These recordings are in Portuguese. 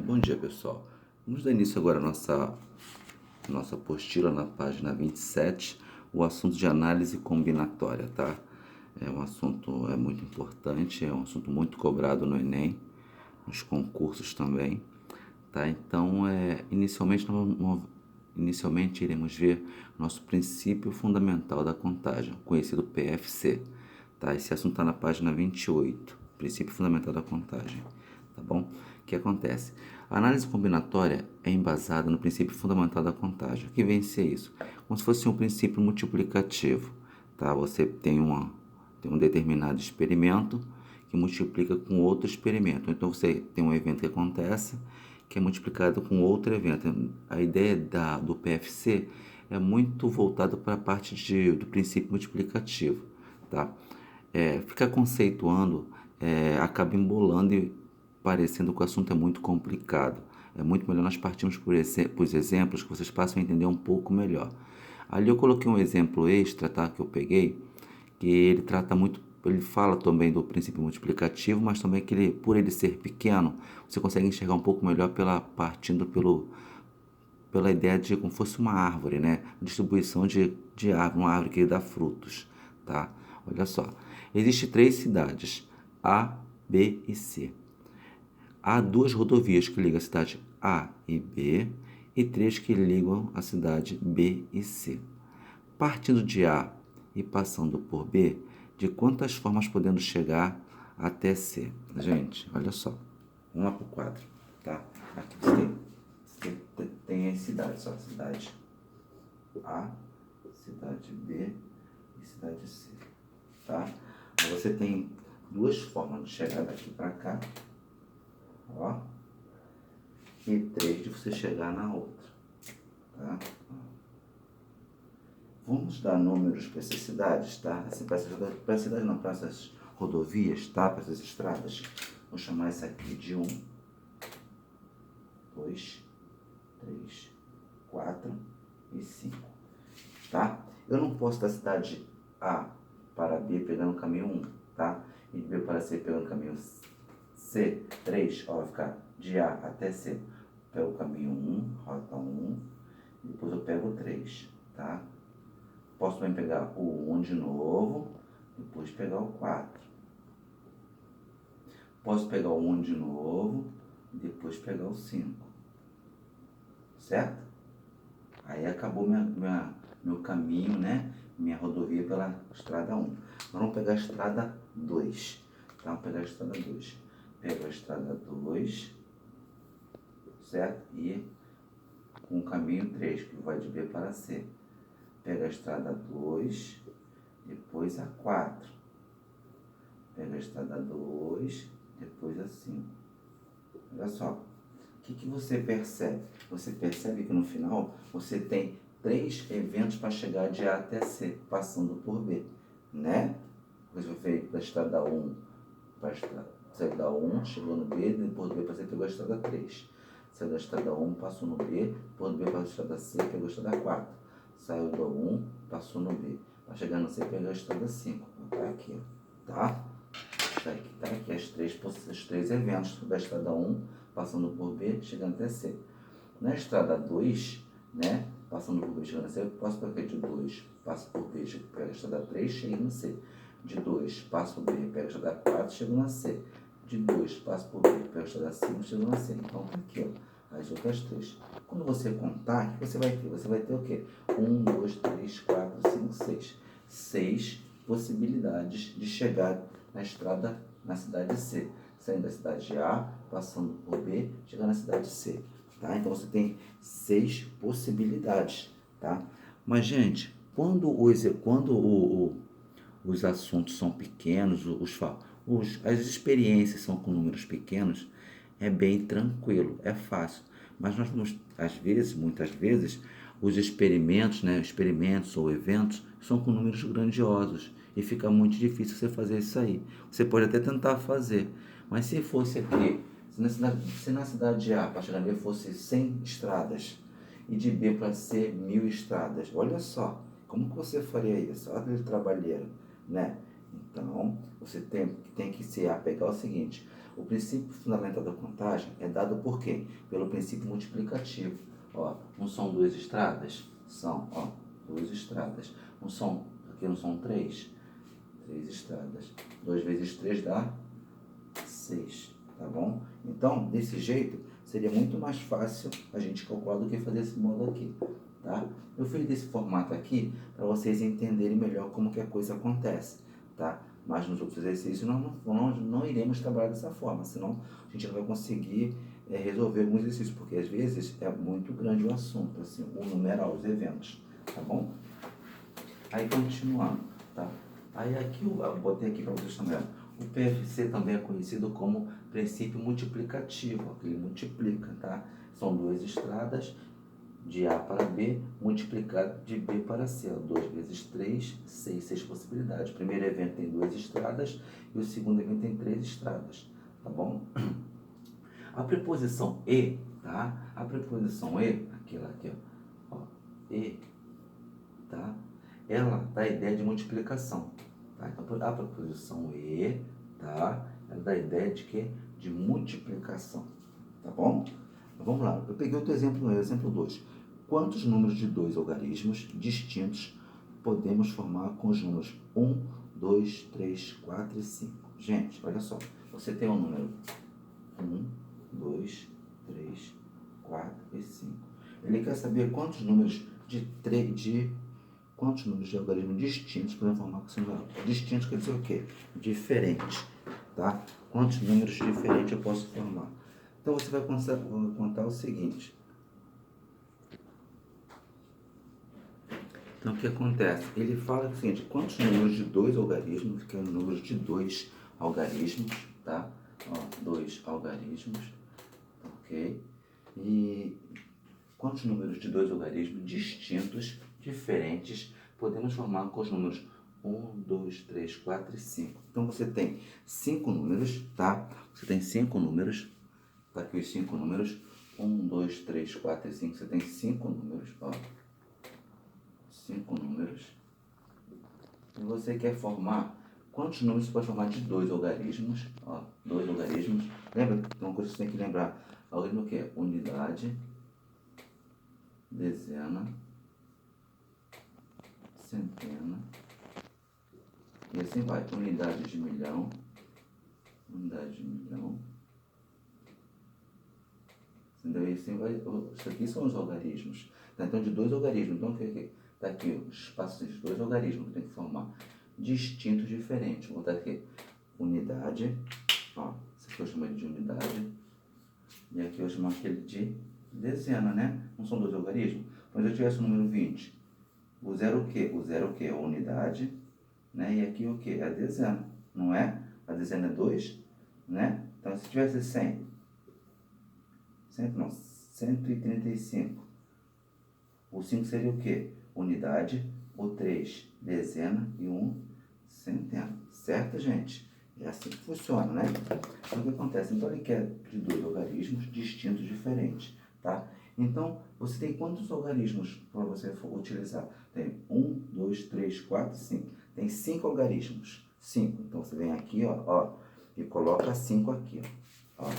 Bom dia, pessoal. Vamos dar início agora à nossa apostila na página 27, o assunto de análise combinatória, tá? É um assunto muito importante, é um assunto muito cobrado no Enem, nos concursos também, tá? Então, inicialmente iremos ver nosso princípio fundamental da contagem, conhecido PFC, tá? Esse assunto está na página 28, princípio fundamental da contagem, tá bom? O que acontece? A análise combinatória é embasada no princípio fundamental da contagem. O que vem a ser isso? Como se fosse um princípio multiplicativo, tá? Você tem um determinado experimento que multiplica com outro experimento. Então você tem um evento que acontece que é multiplicado com outro evento. A ideia do PFC é muito voltado para a parte do princípio multiplicativo, tá? Ficar conceituando acaba embolando e parecendo que o assunto é muito complicado. É muito melhor nós partirmos por os exemplos que vocês passam a entender um pouco melhor. Ali eu coloquei um exemplo extra, tá, que eu peguei, que ele fala também do princípio multiplicativo, mas também que por ele ser pequeno, você consegue enxergar um pouco melhor pela ideia de como fosse uma árvore, né? Distribuição de árvore, uma árvore que dá frutos, tá? Olha só, existem 3 cidades, A, B e C. Há 2 rodovias que ligam a cidade A e B e 3 que ligam a cidade B e C. Partindo de A e passando por B, de quantas formas podemos chegar até C? Gente, olha só. Vamos lá para o quadro, tá? Aqui você tem as cidades, ó. Cidade A, cidade B e cidade C, tá? Aí você tem 2 formas de chegar daqui para cá, ó, e 3 de você chegar na outra, tá? Vamos dar números para essas cidades, tá? Assim, para essas cidades não, para essas rodovias, tá? Para essas estradas. Vou chamar essa aqui de 1, 2, 3, 4 e 5, tá? Eu não posso da cidade A para B pegando o caminho 1, tá? E de B para C pegando o caminho C, 3, ó, vai ficar de A até C. Pego o caminho 1, rota 1, e depois eu pego o 3, tá? Posso também pegar o 1 de novo, depois pegar o 4. Posso pegar o 1 de novo, e depois pegar o 5. Certo? Aí acabou meu caminho, né? Minha rodovia pela estrada 1. Agora vamos pegar a estrada 2. Tá? Vamos pegar a estrada 2. Pego a estrada 2, certo? E com o caminho 3, que vai de B para C. Pega a estrada 2, depois a 4. Pega a estrada 2, depois a 5. Olha só, o que você percebe? Você percebe que no final você tem 3 eventos para chegar de A até C, passando por B, né? Você veio da estrada 1 para a estrada, saiu da 1, chegou no B, depois do B para C, pegou a estrada 3. Saiu da estrada 1, passou no B, depois do B para a estrada C, pegou a estrada 4. Saiu do 1, passou no B. Para chegar no C, pegou a estrada 5. Tá aqui, tá? Tá aqui os três eventos da estrada 1, passando por B, chegando até C. Na estrada 2, né, passando por B, chegando a C, eu posso pegar de 2, passo por B, pego a estrada 3, chego no C. De 2, passo por B, pego a estrada 4, chego na C. De 2, passo por B, pego a estrada 5, chego na C. Então tá aqui, ó, as outras 3. Quando você contar, o que você vai ter? Você vai ter o quê? 1, 2, 3, 4, 5, 6. 6 possibilidades de chegar na cidade C, saindo da cidade A, passando por B, chegando na cidade C, tá? Então você tem 6 possibilidades, tá? Mas, gente, quando os assuntos são pequenos, as experiências são com números pequenos, é bem tranquilo, é fácil. Mas nós vamos, muitas vezes, os experimentos, né, experimentos ou eventos são com números grandiosos e fica muito difícil você fazer isso aí. Você pode até tentar fazer, mas se fosse aqui, se na cidade A para chegar B fosse 100 estradas e de B para C 1000 estradas, olha só, como que você faria isso? Olha aquele trabalheiro, né? Então, você tem que se apegar ao seguinte: O princípio fundamental da contagem é dado por quê? Pelo princípio multiplicativo. Ó, não são 2 estradas? São, ó, 2 estradas. Não são, aqui não são 3? 3 estradas. 2 vezes 3 dá 6, tá bom? Então, desse jeito, seria muito mais fácil a gente calcular do que fazer esse modo aqui, tá? Eu fiz desse formato aqui para vocês entenderem melhor como que a coisa acontece, tá? Mas nos outros exercícios nós não iremos trabalhar dessa forma, senão a gente não vai conseguir resolver alguns exercícios, porque às vezes é muito grande o assunto, assim, o numeral, os eventos, tá bom? Aí continuando, tá? Aí aqui eu botei aqui para vocês também, o PFC também é conhecido como princípio multiplicativo, ele multiplica, tá? São 2 estradas de A para B multiplicado de B para C. 2 vezes 3, 6 possibilidades. O primeiro evento tem 2 estradas e o segundo evento tem 3 estradas, tá bom? A preposição e, tá? A preposição e, aquela aqui, ó, e, tá? Ela dá a ideia de multiplicação, tá? Então, a preposição e, tá? Ela dá a ideia de quê? De multiplicação, tá bom? Então, vamos lá, eu peguei outro exemplo, exemplo 2. Quantos números de 2 algarismos distintos podemos formar com os números 1, 2, 3, 4 e 5? Gente, olha só, você tem o número 1, 2, 3, 4 e 5. Ele quer saber quantos números quantos números de algarismos distintos podemos formar com esse número. Distintos quer dizer o quê? Diferentes, tá? Quantos números diferentes eu posso formar? Então você vai contar o seguinte. Então o que acontece? Ele fala o seguinte, quantos números de 2 algarismos, que é o número de 2 algarismos, tá? Ó, 2 algarismos, ok? E quantos números de 2 algarismos distintos, diferentes, podemos formar com os números 1, 2, 3, 4 e 5. Então você tem 5 números, tá? Você tem 5 números, tá aqui os 5 números, 1, 2, 3, 4 e 5, você tem 5 números, ó. 5 números. E você quer formar, quantos números você pode formar de 2 algarismos? Ó, 2 algarismos. Lembra? Tem uma coisa que você tem que lembrar. Algarismo o quê? Unidade, dezena, centena. E assim vai. Unidade de milhão. Unidade de milhão. Entendeu? E assim vai. Isso aqui são os algarismos. Então, de 2 algarismos. Então, o que? Tá aqui os espaços de 2 algarismos que tem que formar distintos, diferentes. Vou botar aqui unidade, ó, esse aqui eu chamo ele de unidade, e aqui eu chamo aquele de dezena, né? Não são 2 algarismos? Então, se eu tivesse o número 20, o zero o quê? O zero o quê? É a unidade, né? E aqui o quê? É a dezena, não é? A dezena é 2, né? Então, se tivesse 100, 135, o 5 seria o quê? Unidade, o 3, dezena e 1, centena. Certo, gente? É assim que funciona, né? Então, o que acontece? Então, ele quer de 2 algarismos distintos, diferentes, tá? Então, você tem quantos algarismos para você utilizar? Tem 1, 2, 3, 4, 5. Tem 5 algarismos. 5. Então, você vem aqui, ó, e coloca 5 aqui, ó.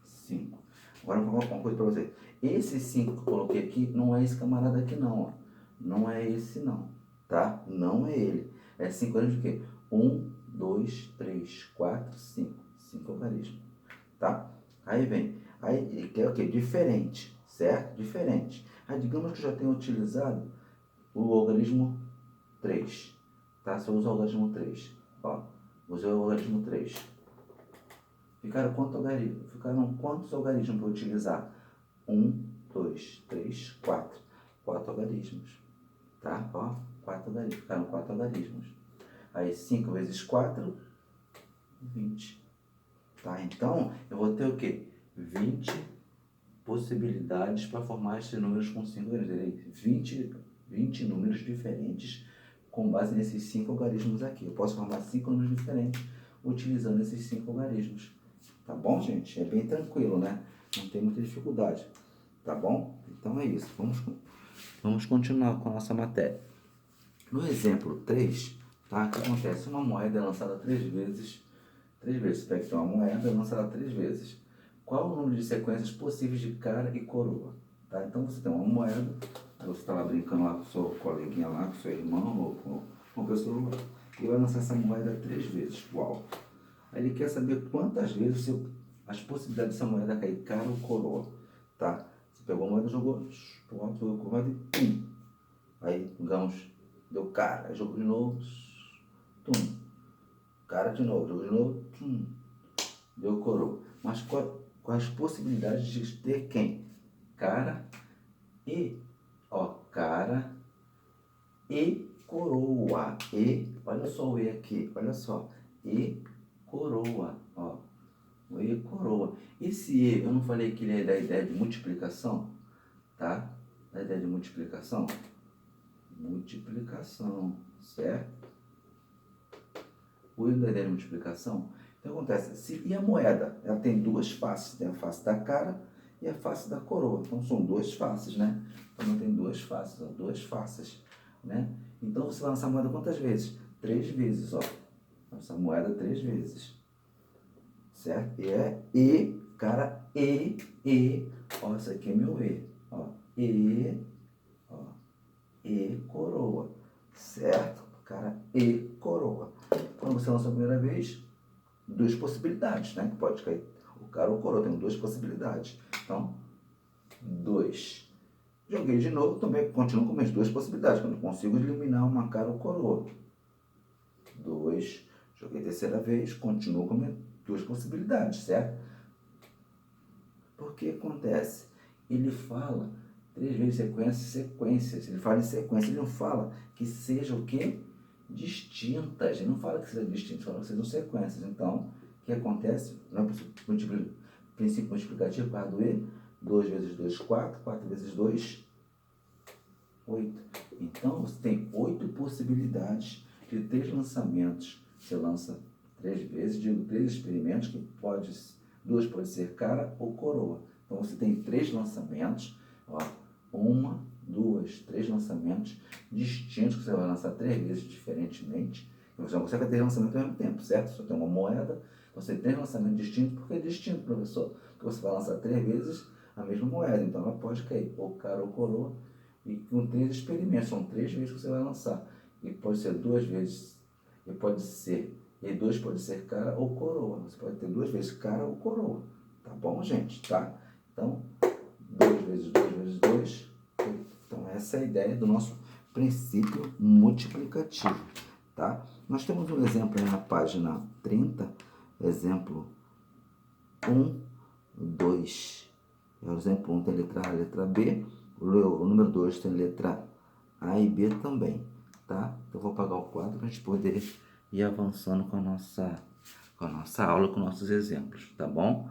5. Agora, eu vou colocar uma coisa para você. Esse 5 que eu coloquei aqui não é esse camarada aqui não, ó. Não é esse não, tá? Não é ele. É 5 algarismos de quê? 1, 2, 3, 4, 5. 5 algarismos, tá? Aí vem. Aí ele quer o quê? Diferente, certo? Diferente. Aí digamos que eu já tenho utilizado o algarismo 3, tá? Se eu usar o algarismo 3, ó. Usei o algarismo 3. Ficaram quantos algarismos para utilizar? 1, 2, 3, 4. 4 algarismos. Tá? Ó, 4 algarismos. Ficaram 4 algarismos. Aí 5 vezes 4, 20. Tá? Então, eu vou ter o quê? 20 possibilidades para formar esses números com 5 algarismos. 20 números diferentes com base nesses 5 algarismos aqui. Eu posso formar 5 números diferentes utilizando esses 5 algarismos. Tá bom, gente? É bem tranquilo, né? Não tem muita dificuldade. Tá bom? Então é isso. Vamos continuar com a nossa matéria. No exemplo 3, tá? O que acontece? Uma moeda é lançada 3 vezes 3 vezes. Você pega então uma moeda e lança ela 3 vezes. Qual o número de sequências possíveis de cara e coroa? Tá? Então você tem uma moeda, aí você está lá brincando lá com o seu coleguinha lá, com seu irmão ou com a pessoa, e vai lançar essa moeda 3 vezes. Uau! Aí ele quer saber quantas vezes as possibilidades dessa moeda cair cara ou coroa. Tá? Você pegou a moeda, jogou pro alto, jogou com a moeda e pum! Aí, digamos, deu cara, aí jogou de novo, tum! Cara de novo, jogou de novo, tum! Deu coroa. Mas quais possibilidades de ter quem? Cara e, cara e coroa. E, olha só o E aqui, olha só. E coroa, ó. O E coroa. Esse E, eu não falei que ele é da ideia de multiplicação, tá? Da ideia de multiplicação. Multiplicação, certo? O E da ideia de multiplicação. Então acontece, e a moeda? Ela tem 2 faces, tem a face da cara e a face da coroa. Então são 2 faces, né? Então tem 2 faces, ó, 2 faces, né? Então você vai lançar a moeda quantas vezes? 3 vezes, ó. Lança a moeda 3 vezes. Certo? E é E, cara, ó, isso aqui é meu E, ó. Ó, E, coroa. Certo? Cara, E, coroa. Quando você lança a primeira vez, 2 possibilidades, né? Que pode cair o cara ou o coroa, tem 2 possibilidades. Então, 2. Joguei de novo, também continuo com as 2 possibilidades, quando eu consigo eliminar uma cara ou coroa. 2. Joguei a terceira vez, continuo com as 2 possibilidades, certo? Por que acontece? Ele fala 3 vezes sequências. Ele fala em sequência, ele não fala que seja o quê? Distintas. Ele não fala que seja distinto, ele fala que sejam sequências. Então, o que acontece? No princípio multiplicativo, para do E, 2 vezes 2, 4, 4 vezes 2, 8. Então, você tem 8 possibilidades de 3 lançamentos. Você lança 3 vezes, digo 3 experimentos, que 2 pode ser cara ou coroa. Então, você tem 3 lançamentos, ó, 1, 2, 3 lançamentos distintos, que você vai lançar 3 vezes diferentemente. E você não consegue ter lançamento ao mesmo tempo, certo? Só tem uma moeda, você tem 3 lançamentos distintos. Por que distinto, professor? Porque você vai lançar 3 vezes a mesma moeda, então ela pode cair ou cara ou coroa, e com 3 experimentos, são 3 vezes que você vai lançar. E pode ser 2 vezes, e 2 pode ser cara ou coroa. Você pode ter 2 vezes cara ou coroa. Tá bom, gente? Tá? Então, 2 vezes 2 vezes 2. Então, essa é a ideia do nosso princípio multiplicativo. Tá? Nós temos um exemplo aí na página 30. Exemplo 1, 2. O exemplo 1 tem letra A e letra B. O número 2 tem letra A e B também. Tá? Eu vou apagar o quadro para a gente poder ir avançando com a nossa aula, com nossos exemplos, tá bom?